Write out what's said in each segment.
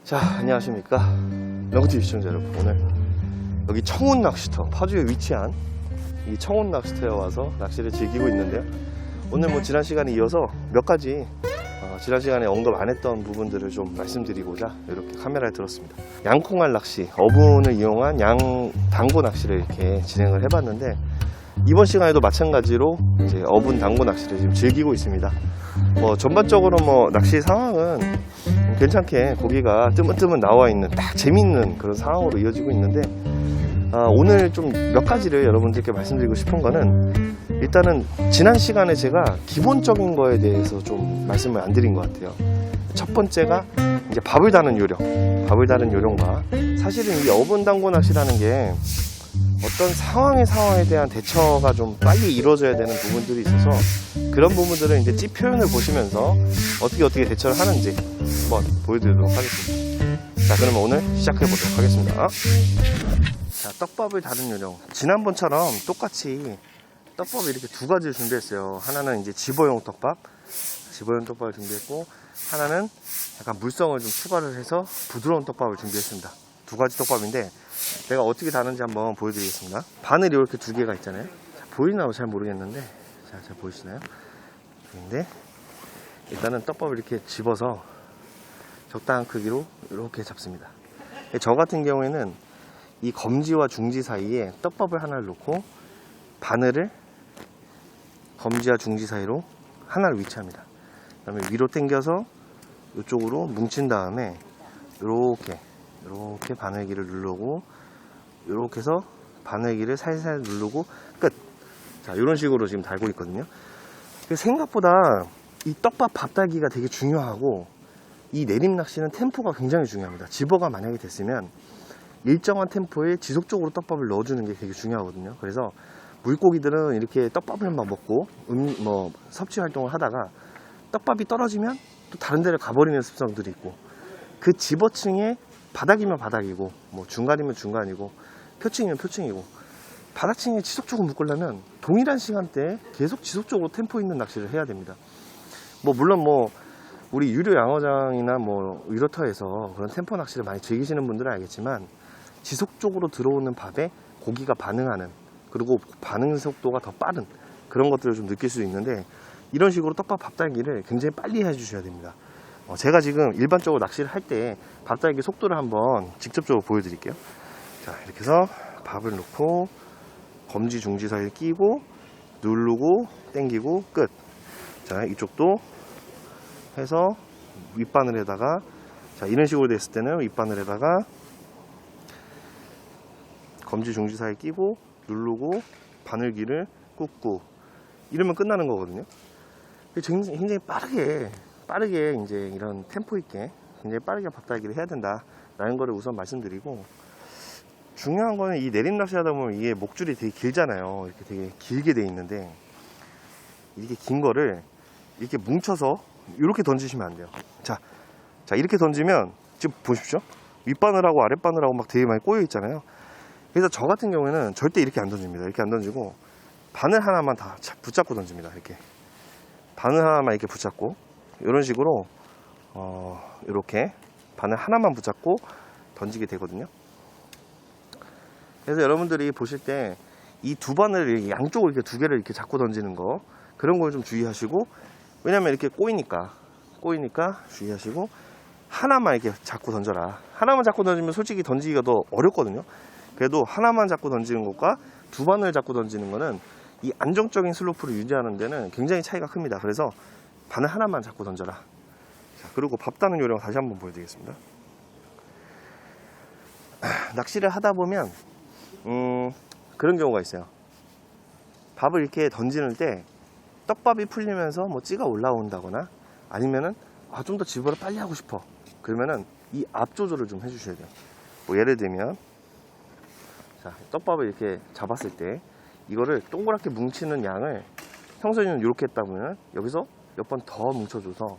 자, 안녕하십니까 명TV 시청자 여러분. 오늘 여기 청운 낚시터, 파주에 위치한 이 청운 낚시터에 와서 낚시를 즐기고 있는데요. 오늘 뭐 지난 시간에 이어서 몇 가지 지난 시간에 언급 안 했던 부분들을 좀 말씀드리고자 이렇게 카메라에 들었습니다. 양콩알 낚시, 어분을 이용한 당고 낚시를 이렇게 진행을 해봤는데, 이번 시간에도 마찬가지로 이제 어분 당고 낚시를 지금 즐기고 있습니다. 뭐 전반적으로 뭐 낚시 상황은 괜찮게 고기가 뜨문뜨문 나와 있는 딱 재밌는 그런 상황으로 이어지고 있는데, 오늘 좀 몇 가지를 여러분들께 말씀드리고 싶은 거는, 일단은 지난 시간에 제가 기본적인 거에 대해서 좀 말씀을 안 드린 것 같아요. 첫 번째가 이제 밥을 다는 요령과, 사실은 이 어분 당고 낚시라는 게 어떤 상황에 대한 대처가 좀 빨리 이루어져야 되는 부분들이 있어서, 그런 부분들을 이제 찌 표현을 보시면서 어떻게 대처를 하는지 한번 보여드리도록 하겠습니다. 자, 그러면 오늘 시작해 보도록 하겠습니다. 자, 떡밥을 다는 요령. 지난번처럼 똑같이 떡밥을 이렇게 두 가지를 준비했어요. 하나는 이제 집어용 떡밥을 준비했고, 하나는 약간 물성을 좀 추가를 해서 부드러운 떡밥을 준비했습니다. 두 가지 떡밥인데 내가 어떻게 다는지 한번 보여드리겠습니다. 바늘이 이렇게 두 개가 있잖아요. 자, 보이나요? 잘 모르겠는데, 자, 잘 보이시나요? 근데 일단은 떡밥을 이렇게 집어서 적당한 크기로 이렇게 잡습니다. 저 같은 경우에는 이 검지와 중지 사이에 떡밥을 하나를 놓고 바늘을 검지와 중지 사이로 하나를 위치합니다. 그 다음에 위로 당겨서 이쪽으로 뭉친 다음에 이렇게 바늘기를 누르고, 이렇게 해서 바늘기를 살살 누르고 끝. 자, 이런 식으로 지금 달고 있거든요. 생각보다 이 떡밥 밥달기가 되게 중요하고, 이 내림 낚시는 템포가 굉장히 중요합니다. 집어가 만약에 됐으면 일정한 템포에 지속적으로 떡밥을 넣어주는 게 되게 중요하거든요. 그래서 물고기들은 이렇게 떡밥을 막 먹고 섭취 활동을 하다가 떡밥이 떨어지면 또 다른 데를 가버리는 습성들이 있고, 그 집어층에 바닥이면 바닥이고, 뭐 중간이면 중간이고, 표층이면 표층이고, 바닥층에 지속적으로 묶으려면 동일한 시간대에 계속 지속적으로 템포 있는 낚시를 해야 됩니다. 물론 우리 유료 양어장이나 위로터에서 그런 템포 낚시를 많이 즐기시는 분들은 알겠지만, 지속적으로 들어오는 밥에 고기가 반응하는, 그리고 반응 속도가 더 빠른 그런 것들을 좀 느낄 수 있는데, 이런 식으로 떡밥 밥달기를 굉장히 빨리 해주셔야 됩니다. 제가 지금 일반적으로 낚시를 할 때 밥달기 속도를 한번 직접적으로 보여드릴게요. 자, 이렇게 해서 밥을 넣고 검지 중지 사이에 끼고 누르고 당기고 끝. 자, 이쪽도 해서 윗바늘에다가, 자, 이런 식으로 됐을 때는 윗바늘에다가 검지 중지 사이에 끼고 누르고 바늘기를 꾹꾹, 이러면 끝나는 거거든요. 굉장히 빠르게 이제 이런 템포 있게 굉장히 빠르게 밥달기를 해야 된다라는 거를 우선 말씀드리고, 중요한 거는 이 내림 낚시 하다 보면 이게 목줄이 되게 길잖아요. 이렇게 되게 길게 돼 있는데, 이렇게 긴 거를 이렇게 뭉쳐서 이렇게 던지시면 안 돼요. 자, 이렇게 던지면 지금 보십시오. 윗바늘하고 아랫바늘하고 막 되게 많이 꼬여 있잖아요. 그래서 저 같은 경우에는 절대 이렇게 안 던집니다. 이렇게 안 던지고 바늘 하나만 다 붙잡고 던집니다. 이렇게 바늘 하나만 이렇게 붙잡고, 이런 식으로 이렇게 바늘 하나만 붙잡고 던지게 되거든요. 그래서 여러분들이 보실 때 이 두 바늘을 양쪽으로 이렇게 두 개를 이렇게 잡고 던지는 거, 그런 걸 좀 주의하시고, 왜냐면 이렇게 꼬이니까 주의하시고, 하나만 이렇게 잡고 던져라. 하나만 잡고 던지면 솔직히 던지기가 더 어렵거든요. 그래도 하나만 잡고 던지는 것과 두 바늘 잡고 던지는 거는 이 안정적인 슬로프를 유지하는 데는 굉장히 차이가 큽니다. 그래서 바늘 하나만 잡고 던져라. 자, 그리고 밥 다는 요령 다시 한번 보여드리겠습니다. 낚시를 하다 보면 그런 경우가 있어요. 밥을 이렇게 던지는 때 떡밥이 풀리면서 찌가 올라온다거나, 아니면은 좀 더 집어를 빨리 하고 싶어, 그러면은 이 앞 조절을 좀 해주셔야 돼요. 예를 들면, 자, 떡밥을 이렇게 잡았을 때 이거를 동그랗게 뭉치는 양을 평소에는 이렇게 했다 보면 여기서 몇 번 더 뭉쳐줘서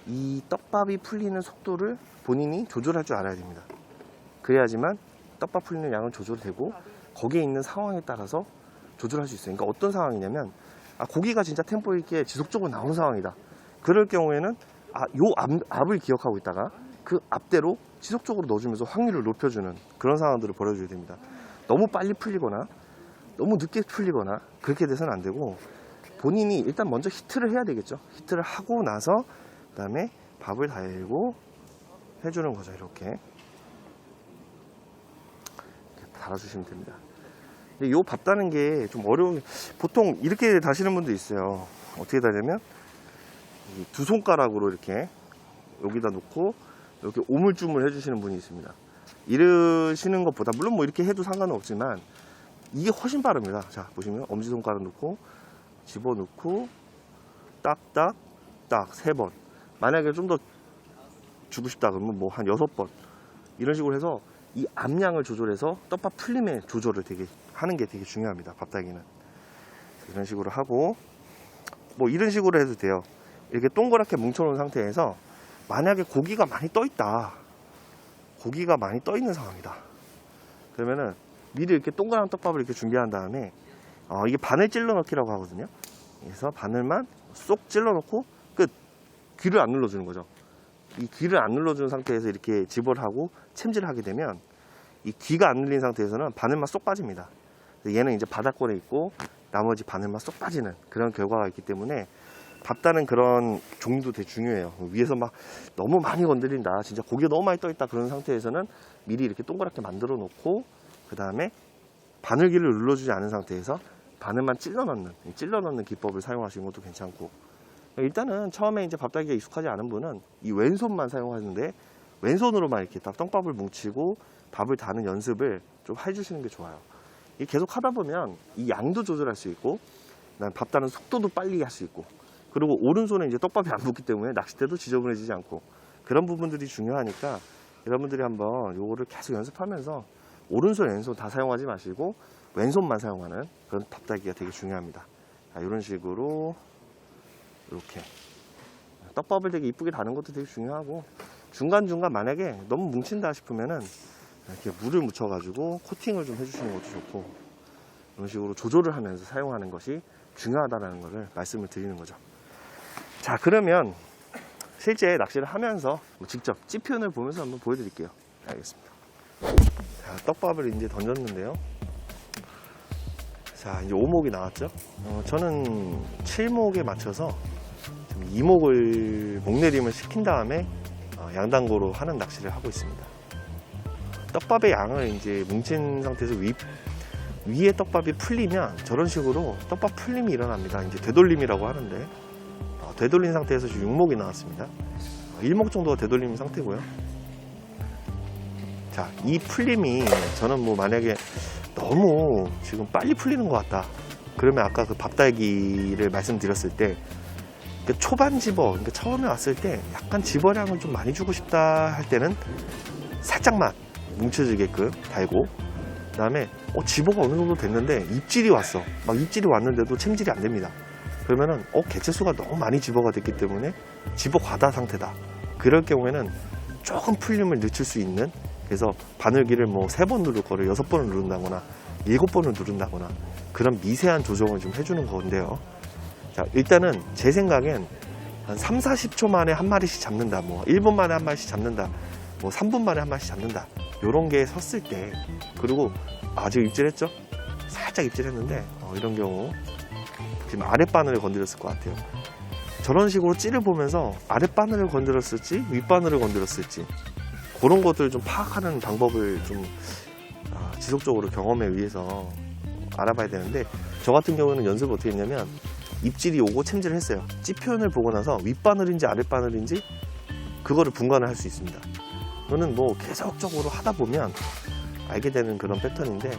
이 떡밥이 풀리는 속도를 본인이 조절할 줄 알아야 됩니다. 그래야지만 떡밥 풀리는 양을 조절되고 거기에 있는 상황에 따라서 조절할 수 있어요. 그러니까 어떤 상황이냐면, 고기가 진짜 템포 있게 지속적으로 나오는 상황이다. 그럴 경우에는 요 앞을 기억하고 있다가 그 앞대로 지속적으로 넣어주면서 확률을 높여주는 그런 상황들을 벌여줘야 됩니다. 너무 빨리 풀리거나 너무 늦게 풀리거나 그렇게 돼서는 안 되고, 본인이 일단 먼저 히트를 해야 되겠죠. 히트를 하고 나서 그 다음에 밥을 달고 해주는 거죠. 이렇게 달아주시면 됩니다. 근데 요 밥 다는 게 좀 어려운, 보통 이렇게 다시는 분도 있어요. 어떻게 다냐면 두 손가락으로 이렇게 여기다 놓고 이렇게 오물쭈물 해주시는 분이 있습니다. 이러시는 것보다, 물론 뭐 이렇게 해도 상관은 없지만 이게 훨씬 빠릅니다. 자, 보시면 엄지손가락 놓고 집어넣고 딱딱 딱 3번, 만약에 좀 더 주고 싶다 그러면 뭐 한 6번, 이런 식으로 해서 이 암량을 조절해서 떡밥 풀림의 조절을 되게 하는 게 되게 중요합니다. 밥다기는 이런 식으로 하고, 뭐 이런 식으로 해도 돼요. 이렇게 동그랗게 뭉쳐놓은 상태에서 만약에 고기가 많이 떠 있다, 고기가 많이 떠 있는 상황이다, 그러면은 미리 이렇게 동그란 떡밥을 이렇게 준비한 다음에 이게 바늘 찔러 넣기라고 하거든요. 그래서 바늘만 쏙 찔러 넣고 끝. 귀를 안 눌러주는 거죠. 이 귀를 안 눌러주는 상태에서 이렇게 집어를 하고 챔질을 하게 되면 이 귀가 안 눌린 상태에서는 바늘만 쏙 빠집니다. 얘는 이제 바닥권에 있고 나머지 바늘만 쏙 빠지는 그런 결과가 있기 때문에 밥 다는 그런 종류도 되게 중요해요. 위에서 막 너무 많이 건드린다, 진짜 고기가 너무 많이 떠 있다, 그런 상태에서는 미리 이렇게 동그랗게 만들어 놓고 그 다음에 바늘기를 눌러주지 않은 상태에서 바늘만 찔러 넣는 기법을 사용하시는 것도 괜찮고, 일단은 처음에 이제 밥다기가 익숙하지 않은 분은 이 왼손만 사용하는데 왼손으로만 이렇게 딱 떡밥을 뭉치고 밥을 다는 연습을 좀 해주시는 게 좋아요. 이 계속 하다 보면 이 양도 조절할 수 있고, 밥 다는 속도도 빨리 할 수 있고, 그리고 오른손에 이제 떡밥이 안 붙기 때문에 낚싯대도 지저분해지지 않고, 그런 부분들이 중요하니까 여러분들이 한번 요거를 계속 연습하면서 오른손 왼손 다 사용하지 마시고 왼손만 사용하는 그런 밥다기가 되게 중요합니다. 자, 이런 식으로 이렇게 떡밥을 되게 이쁘게 다는 것도 되게 중요하고, 중간중간 만약에 너무 뭉친다 싶으면은 이렇게 물을 묻혀 가지고 코팅을 좀 해주시는 것도 좋고, 이런 식으로 조절을 하면서 사용하는 것이 중요하다는 것을 말씀을 드리는 거죠. 자, 그러면 실제 낚시를 하면서 직접 찌표현을 보면서 한번 보여드릴게요. 알겠습니다. 자, 떡밥을 이제 던졌는데요. 자, 이제 5목이 나왔죠. 저는 7목에 맞춰서 2목을 목내림을 시킨 다음에 양단고로 하는 낚시를 하고 있습니다. 떡밥의 양을 이제 뭉친 상태에서 위에 떡밥이 풀리면 저런 식으로 떡밥 풀림이 일어납니다. 이제 되돌림이라고 하는데, 되돌린 상태에서 지금 6목이 나왔습니다. 1목 정도가 되돌림 상태고요. 자, 이 풀림이 저는 뭐 만약에 너무 지금 빨리 풀리는 것 같다, 그러면 아까 그 밥달기를 말씀드렸을 때 그 초반 집어, 그러니까 처음에 왔을 때 약간 집어량을 좀 많이 주고 싶다 할 때는 살짝만 뭉쳐지게끔 달고, 그 다음에 집어가 어느 정도 됐는데 입질이 왔어, 막 입질이 왔는데도 챔질이 안 됩니다. 그러면은 개체수가 너무 많이 집어가 됐기 때문에 집어 과다 상태다, 그럴 경우에는 조금 풀림을 늦출 수 있는, 그래서 바늘기를 뭐 3번 누를 거를 6번을 누른다거나 7번을 누른다거나 그런 미세한 조정을 좀 해주는 건데요. 자, 일단은 제 생각엔 한 3, 40초 만에 한 마리씩 잡는다, 뭐 1분 만에 한 마리씩 잡는다, 뭐 3분 만에 한 마리씩 잡는다, 요런 게 섰을 때, 그리고 지금 입질했죠? 살짝 입질했는데 이런 경우 지금 아랫바늘을 건드렸을 것 같아요. 저런 식으로 찌를 보면서 아랫바늘을 건드렸을지 윗바늘을 건드렸을지 그런 것들을 좀 파악하는 방법을 좀 지속적으로 경험에 의해서 알아봐야 되는데, 저 같은 경우는 연습을 어떻게 했냐면 입질이 오고 챔질을 했어요. 찌표현을 보고 나서 윗바늘인지 아랫바늘인지 그거를 분간을 할 수 있습니다. 이거는 뭐 계속적으로 하다 보면 알게 되는 그런 패턴인데,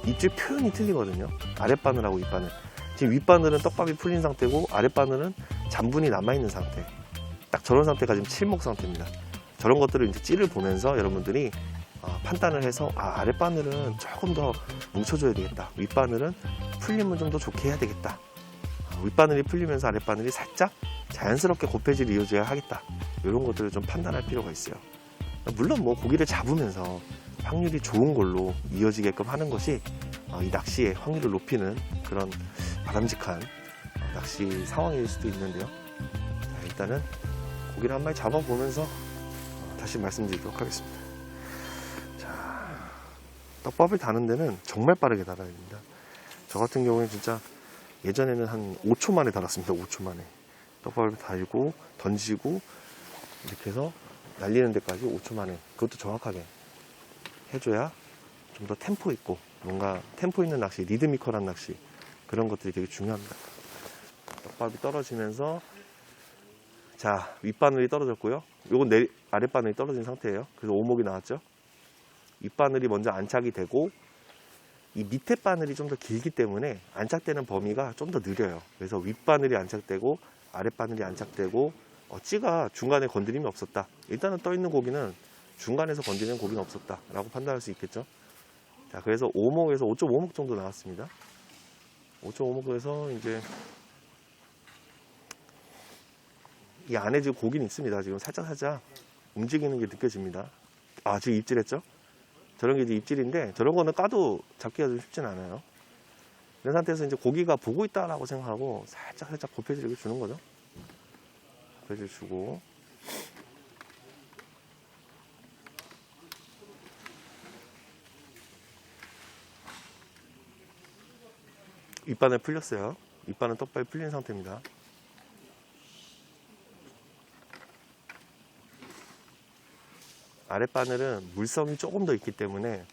입질 표현이 틀리거든요. 아랫바늘하고 윗바늘. 지금 윗바늘은 떡밥이 풀린 상태고 아랫바늘은 잔분이 남아있는 상태, 딱 저런 상태가 지금 7목 상태입니다. 저런 것들을 이제 찌를 보면서 여러분들이 판단을 해서 아랫바늘은 조금 더 뭉쳐줘야 되겠다, 윗바늘은 풀림을 좀 더 좋게 해야 되겠다, 윗바늘이 풀리면서 아랫바늘이 살짝 자연스럽게 곱해질을 이어줘야 하겠다, 이런 것들을 좀 판단할 필요가 있어요. 물론 뭐 고기를 잡으면서 확률이 좋은 걸로 이어지게끔 하는 것이 이 낚시의 확률을 높이는 그런 바람직한 낚시 상황일 수도 있는데요. 자, 일단은 고기를 한 마리 잡아보면서 다시 말씀드리도록 하겠습니다. 자, 떡밥을 다는 데는 정말 빠르게 달아야 됩니다. 저 같은 경우에 진짜 예전에는 한 5초 만에 달았습니다. 5초 만에. 떡밥을 달고 던지고 이렇게 해서 날리는 데까지 5초 만에, 그것도 정확하게 해줘야 좀 더 템포 있고, 뭔가 템포 있는 낚시, 리드미컬한 낚시, 그런 것들이 되게 중요합니다. 떡밥이 떨어지면서, 자, 윗바늘이 떨어졌고요. 요건 아랫바늘이 떨어진 상태예요. 그래서 오목이 나왔죠. 윗바늘이 먼저 안착이 되고, 이 밑에 바늘이 좀 더 길기 때문에 안착되는 범위가 좀 더 느려요. 그래서 윗바늘이 안착되고 아랫바늘이 안착되고, 찌가 중간에 건드림이 없었다. 일단은 떠있는 고기는 중간에서 건드리는 고기는 없었다 라고 판단할 수 있겠죠. 자, 그래서 5목에서 5.5목 정도 나왔습니다. 5.5목에서 이제 이 안에 지금 고기는 있습니다. 지금 살짝 움직이는 게 느껴집니다. 아, 지금 입질했죠? 저런 게 이제 입질인데, 저런 거는 까도 잡기가 좀 쉽진 않아요. 이런 상태에서 이제 고기가 보고 있다라고 생각하고 살짝 곱해지게 주는 거죠. 곱해질 주고. 윗바늘 풀렸어요. 윗바늘 떡발이 풀린 상태입니다. 아랫바늘은 물성이 조금 더 있기 때문에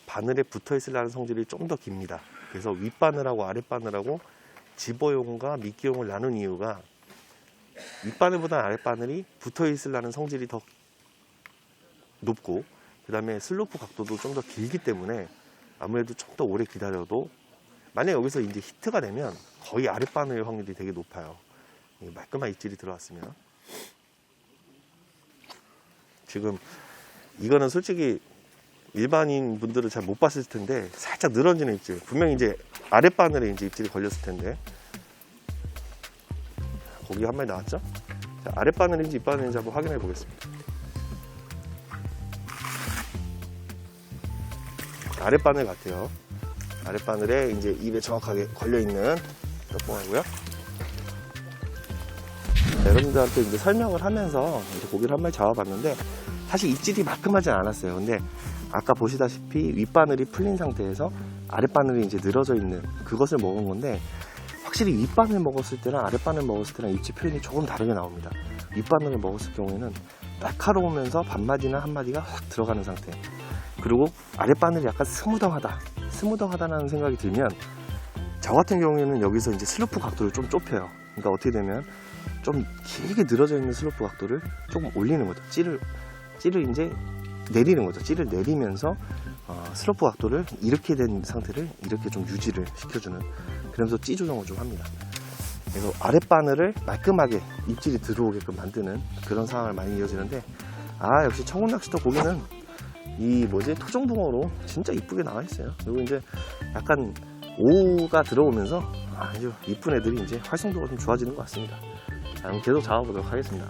바늘에 붙어 있으려는 성질이 좀 더 깁니다. 그래서 윗바늘하고 아랫바늘하고 집어용과 미끼용을 나눈 이유가, 윗바늘보다 아랫바늘이 붙어 있으려는 성질이 더 높고, 그 다음에 슬로프 각도도 좀 더 길기 때문에 아무래도 좀 더 오래 기다려도, 만약 여기서 이제 히트가 되면 거의 아랫바늘의 확률이 되게 높아요. 말끔한 입질이 들어왔으면. 지금 이거는 솔직히 일반인 분들은 잘 못 봤을 텐데, 살짝 늘어지는 입질, 분명히 이제 아랫바늘에 이제 입질이 걸렸을 텐데, 고기 한 마리 나왔죠? 자, 아랫바늘인지 윗바늘인지 한번 확인해 보겠습니다. 아랫바늘 같아요. 아랫바늘에 이제 입에 정확하게 걸려있는 떡봉하고요. 여러분들한테 이제 설명을 하면서 이제 고기를 한 마리 잡아봤는데, 사실 입질이 말끔하진 않았어요. 근데 아까 보시다시피 윗바늘이 풀린 상태에서 아랫바늘이 이제 늘어져 있는 그것을 먹은 건데, 확실히 윗바늘 먹었을 때랑 아랫바늘 먹었을 때랑 입질 표현이 조금 다르게 나옵니다. 윗바늘을 먹었을 경우에는 날카로우면서 반마디나 한마디가 확 들어가는 상태, 그리고 아랫바늘이 약간 스무덩하다는 생각이 들면, 저 같은 경우에는 여기서 이제 슬로프 각도를 좀 좁혀요. 그러니까 어떻게 되면 좀 길게 늘어져 있는 슬로프 각도를 조금 올리는 거죠. 찌를 이제 내리는 거죠. 찌를 내리면서 슬로프 각도를 이렇게 된 상태를 이렇게 좀 유지를 시켜주는, 그러면서 찌 조정을 좀 합니다. 그래서 아랫바늘을 말끔하게 입질이 들어오게끔 만드는 그런 상황을 많이 이어지는데, 역시 청운낚시터 고기는 이 토종붕어로 진짜 이쁘게 나와 있어요. 그리고 이제 약간 오가 들어오면서 아주 이쁜 애들이 이제 활성도가 좀 좋아지는 것 같습니다. 계속 잡아보도록 하겠습니다.